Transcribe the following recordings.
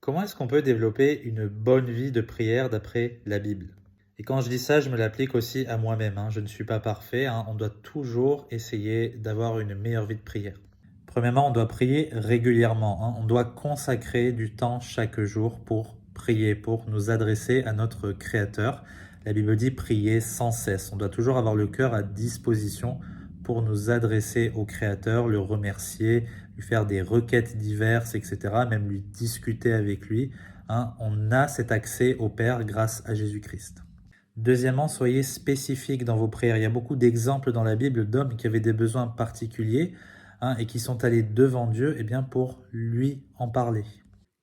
Comment est-ce qu'on peut développer une bonne vie de prière d'après la Bible? Et quand je dis ça, je me l'applique aussi à moi-même, hein. Je ne suis pas parfait, hein. On doit toujours essayer d'avoir une meilleure vie de prière. Premièrement, on doit prier régulièrement, hein. On doit consacrer du temps chaque jour pour prier, pour nous adresser à notre Créateur. La Bible dit prier sans cesse. On doit toujours avoir le cœur à disposition pour nous adresser au Créateur, le remercier, lui faire des requêtes diverses, etc., même lui discuter avec lui, hein. On a cet accès au Père grâce à Jésus-Christ. Deuxièmement, soyez spécifiques dans vos prières. Il y a beaucoup d'exemples dans la Bible d'hommes qui avaient des besoins particuliers, hein, et qui sont allés devant Dieu pour lui en parler.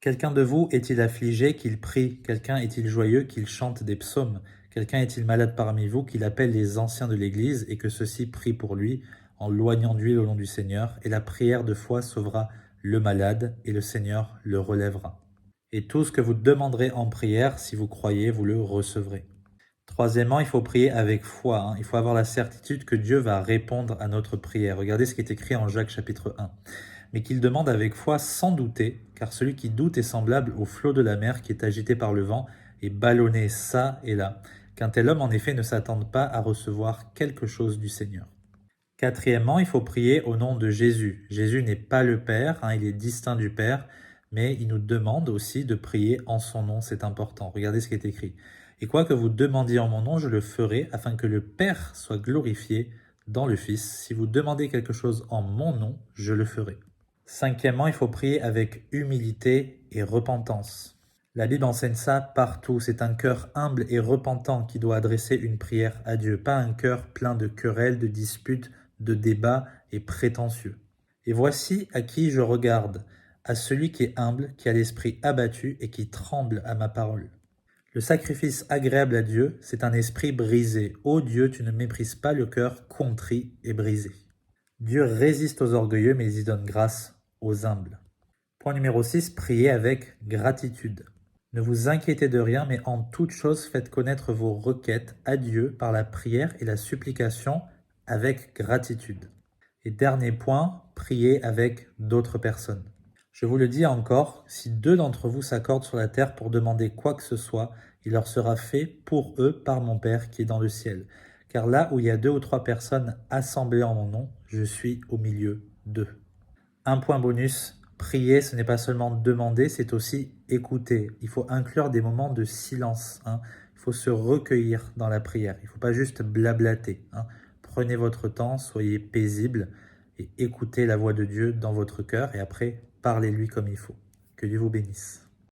Quelqu'un de vous est-il affligé qu'il prie? Quelqu'un est-il joyeux qu'il chante des psaumes? Quelqu'un est-il malade parmi vous qu'il appelle les anciens de l'Église et que ceux-ci prient pour lui en loignant d'huile au nom du Seigneur? Et la prière de foi sauvera le malade et le Seigneur le relèvera. Et tout ce que vous demanderez en prière, si vous croyez, vous le recevrez. Troisièmement, il faut prier avec foi, hein. Il faut avoir la certitude que Dieu va répondre à notre prière. Regardez ce qui est écrit en Jacques chapitre 1. Mais qu'il demande avec foi sans douter, car celui qui doute est semblable au flot de la mer qui est agité par le vent et ballonné çà et là. Qu'un tel homme, en effet, ne s'attende pas à recevoir quelque chose du Seigneur. Quatrièmement, il faut prier au nom de Jésus. Jésus n'est pas le Père, hein, il est distinct du Père, mais il nous demande aussi de prier en son nom, c'est important. Regardez ce qui est écrit. Et quoi que vous demandiez en mon nom, je le ferai, afin que le Père soit glorifié dans le Fils. Si vous demandez quelque chose en mon nom, je le ferai. Cinquièmement, il faut prier avec humilité et repentance. La Bible enseigne ça partout. C'est un cœur humble et repentant qui doit adresser une prière à Dieu, pas un cœur plein de querelles, de disputes, de débats et prétentieux. Et voici à qui je regarde, à celui qui est humble, qui a l'esprit abattu et qui tremble à ma parole. Le sacrifice agréable à Dieu, c'est un esprit brisé. Ô Dieu, tu ne méprises pas le cœur contrit et brisé. Dieu résiste aux orgueilleux, mais il donne grâce aux humbles. Point numéro 6, priez avec gratitude. Ne vous inquiétez de rien, mais en toute chose faites connaître vos requêtes à Dieu par la prière et la supplication avec gratitude. Et dernier point, priez avec d'autres personnes. Je vous le dis encore, si 2 d'entre vous s'accordent sur la terre pour demander quoi que ce soit, il leur sera fait pour eux par mon Père qui est dans le ciel. Car là où il y a 2 ou 3 personnes assemblées en mon nom, je suis au milieu d'eux. Un point bonus, prier, ce n'est pas seulement demander, c'est aussi écouter. Il faut inclure des moments de silence, hein. Il faut se recueillir dans la prière. Il ne faut pas juste blablater, hein. Prenez votre temps, soyez paisible et écoutez la voix de Dieu dans votre cœur et après, parlez-lui comme il faut. Que Dieu vous bénisse.